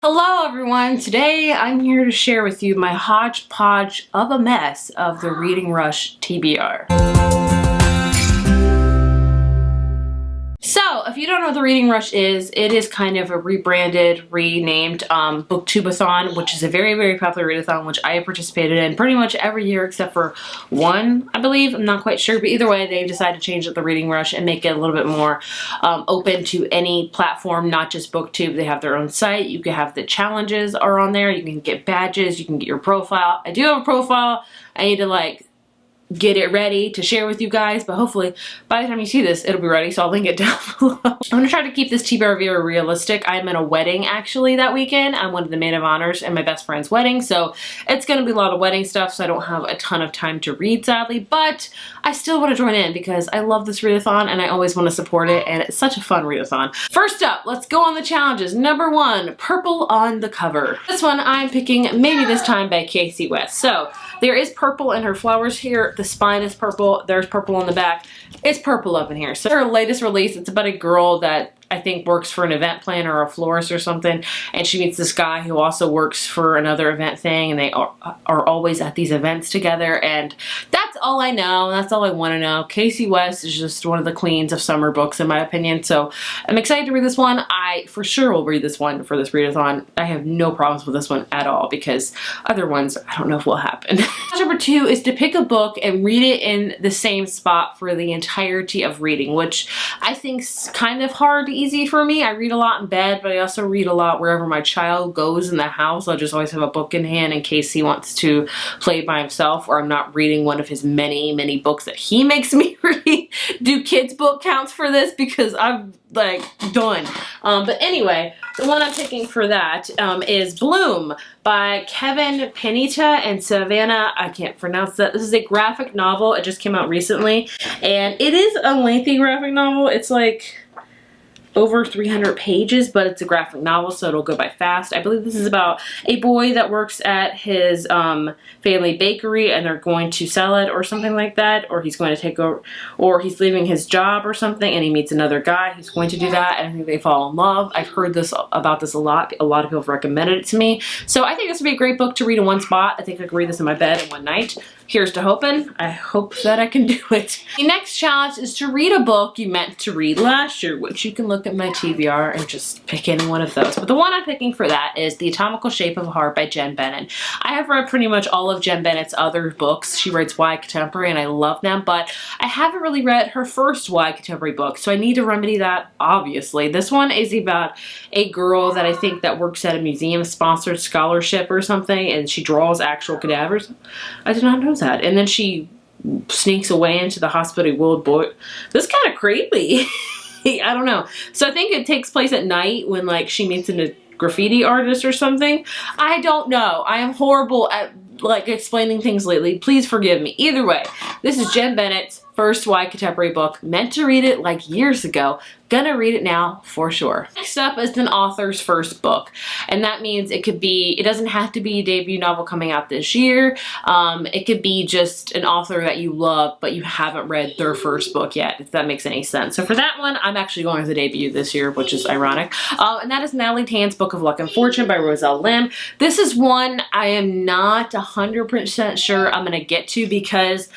Hello everyone, today I'm here to share with you my hodgepodge of a mess of the Reading Rush TBR. So, if you don't know what the Reading Rush is, it is kind of a rebranded, renamed Bookables, which is a very, very popular readathon, which I have participated in pretty much every year except for one, I believe. I'm not quite sure, but either way, they've decided to change up the Reading Rush and make it a little bit more open to any platform, not just BookTube. They have their own site. You can have the challenges are on there. You can get badges. You can get your profile. I do have a profile. I need to get it ready to share with you guys, but hopefully by the time you see this it'll be ready, so I'll link it down below. I'm gonna try to keep this TBR very realistic. I'm in a wedding actually that weekend. I'm one of the maid of honors in my best friend's wedding, so it's gonna be a lot of wedding stuff, so I don't have a ton of time to read sadly, but I still want to join in because I love this readathon and I always want to support it, and it's such a fun readathon. First up, let's go on the challenges. Number 1, purple on the cover. This one I'm picking Maybe This Time by Casey West. So there is purple in her flowers here. The spine is purple. There's purple on the back. It's purple up in here. So her latest release, it's about a girl that I think works for an event planner or a florist or something, and she meets this guy who also works for another event thing, and they are always at these events together, and that's all I know. That's all I want to know. Casey West is just one of the queens of summer books in my opinion, so I'm excited to read this one. I for sure will read this one for this readathon. I have no problems with this one at all because other ones I don't know if will happen. Number 2 is to pick a book and read it in the same spot for the entirety of reading, which I think's kind of hard easy for me. I read a lot in bed, but I also read a lot wherever my child goes in the house. I'll just always have a book in hand in case he wants to play by himself, or I'm not reading one of his many books that he makes me read. Do kids book counts for this? Because I'm done. But anyway, the one I'm picking for that is Bloom by Kevin Panetta and Savannah. I can't pronounce that. This is a graphic novel. It just came out recently, and it is a lengthy graphic novel. It's over 300 pages, but it's a graphic novel, so it'll go by fast. I believe this is about a boy that works at his family bakery, and they're going to sell it or something like that, or he's going to take over, or he's leaving his job or something, and he meets another guy who's going to do that, and I think they fall in love. I've heard about this a lot. A lot of people have recommended it to me, so I think this would be a great book to read in one spot. I think I could read this in my bed in one night. Here's to hoping. I hope that I can do it. The next challenge is to read a book you meant to read last year, which you can look at my TBR and just pick any one of those. But the one I'm picking for that is The Atomical Shape of a Heart by Jen Bennett. I have read pretty much all of Jen Bennett's other books. She writes YA contemporary and I love them, but I haven't really read her first YA contemporary book, so I need to remedy that, obviously. This one is about a girl that I think that works at a museum-sponsored scholarship or something, and she draws actual cadavers. I did not know that. And then she sneaks away into the hospital world. Boy, this is kind of creepy. I don't know. So I think it takes place at night when she meets a graffiti artist or something. I don't know. I am horrible at explaining things lately. Please forgive me. Either way, this is Jen Bennett's first YA contemporary book. Meant to read it years ago. Gonna read it now for sure. Next up is an author's first book, and that means it doesn't have to be a debut novel coming out this year. It could be just an author that you love but you haven't read their first book yet, if that makes any sense. So for that one, I'm actually going with a debut this year, which is ironic, and that is Natalie Tan's Book of Luck and Fortune by Roselle Lim. This is one I am not 100% sure I'm gonna get to because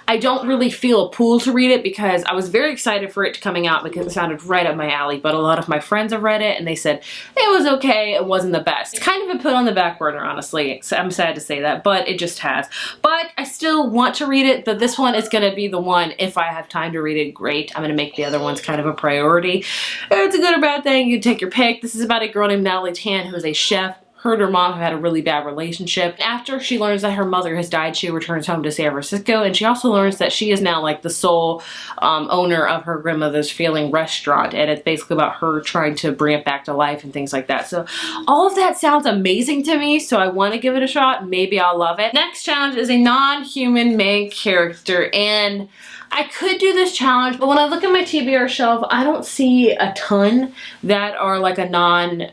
I don't really feel a pull to read it, because I was very excited for it coming out because it sounded right up my alley, but a lot of my friends have read it and they said it was okay, it wasn't the best. It's kind of been put on the back burner, honestly. So I'm sad to say that, but it just has. But I still want to read it, but this one is going to be the one. If I have time to read it, great. I'm going to make the other ones kind of a priority. It's a good or bad thing. You can take your pick. This is about a girl named Natalie Tan who is a chef. Her and her mom have had a really bad relationship. After she learns that her mother has died, she returns home to San Francisco, and she also learns that she is now the sole owner of her grandmother's failing restaurant, and it's basically about her trying to bring it back to life and things like that. So all of that sounds amazing to me, so I want to give it a shot. Maybe I'll love it. Next challenge is a non-human main character, and I could do this challenge, but when I look at my TBR shelf, I don't see a ton that are a non-human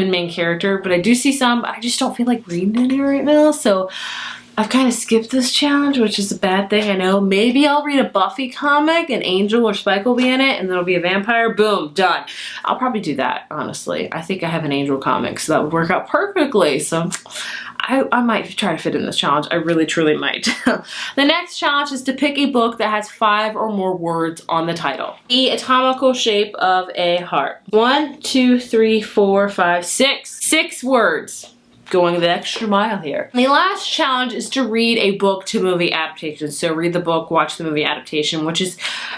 main character, but I do see some. I just don't feel like reading any right now, so I've kind of skipped this challenge, which is a bad thing, I know. Maybe I'll read a Buffy comic, and Angel or Spike will be in it, and then it'll be a vampire. Boom, done. I'll probably do that, honestly. I think I have an Angel comic, so that would work out perfectly. So I might try to fit in this challenge. I really, truly might. The next challenge is to pick a book that has 5 or more words on the title. The anatomical shape of a heart. 1, 2, 3, 4, 5, 6. 6 words. Going the extra mile here. The last challenge is to read a book to movie adaptation. So read the book, watch the movie adaptation, which is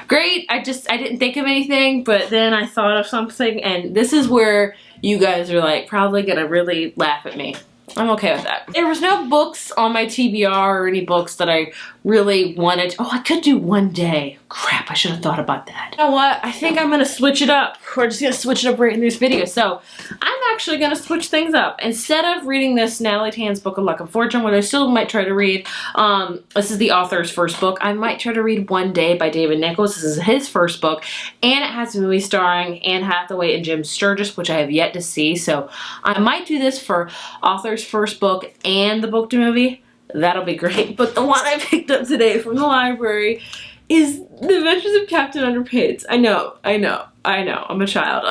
great. I didn't think of anything, but then I thought of something, and this is where you guys are like probably gonna really laugh at me. I'm okay with that. There was no books on my TBR or any books that I really wanted. Oh, I could do one day. Crap, I should have thought about that. You know what? I think I'm gonna switch it up. We're just gonna switch it up right in this video. So I'm actually gonna switch things up. Instead of reading this Natalie Tan's Book of Luck and Fortune, which I still might try to read, this is the author's first book. I might try to read One Day by David Nichols. This is his first book, and it has a movie starring Anne Hathaway and Jim Sturgis, which I have yet to see. So I might do this for author's first book and the book to movie. That'll be great. But the one I picked up today from the library is The Adventures of Captain Underpants. I know, I'm a child.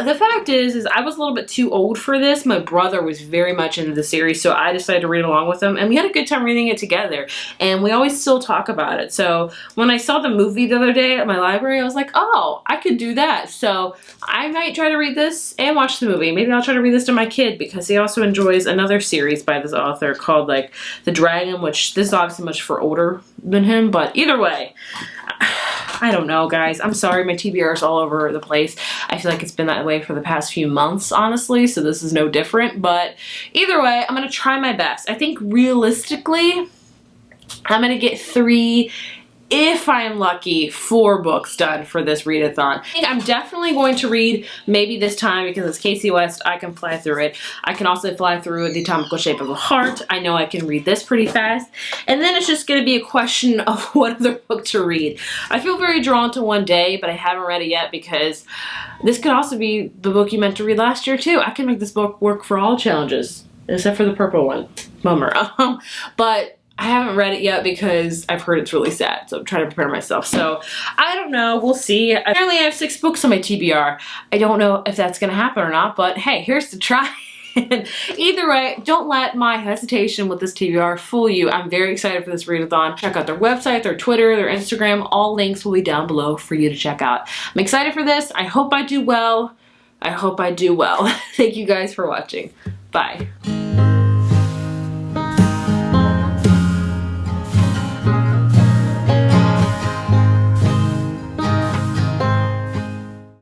The fact is I was a little bit too old for this. My brother was very much into the series, so I decided to read along with him, and we had a good time reading it together, and we always still talk about it. So when I saw the movie the other day at my library, I was like, oh, I could do that. So I might try to read this and watch the movie. Maybe I'll try to read this to my kid, because he also enjoys another series by this author called like The Dragon, which this is obviously much for older than him, but either way, I don't know, guys. I'm sorry, my TBR is all over the place. I feel like it's been that way for the past few months, honestly, so this is no different. But either way, I'm going to try my best. I think realistically, I'm going to get 3, if I'm lucky, 4 books done for this readathon. I think I'm definitely going to read Maybe This Time, because it's Casey West. I can fly through it. I can also fly through The Anatomical Shape of a Heart. I know I can read this pretty fast. And then it's just going to be a question of what other book to read. I feel very drawn to One Day, but I haven't read it yet, because this could also be the book you meant to read last year too. I can make this book work for all challenges, except for the purple one. Bummer. But I haven't read it yet because I've heard it's really sad, so I'm trying to prepare myself. So I don't know, we'll see. Apparently I have 6 books on my TBR. I don't know if that's gonna happen or not, but hey, here's to try. Either way, don't let my hesitation with this TBR fool you. I'm very excited for this readathon. Check out their website, their Twitter, their Instagram. All links will be down below for you to check out. I'm excited for this. I hope I do well. I hope I do well. Thank you guys for watching. Bye.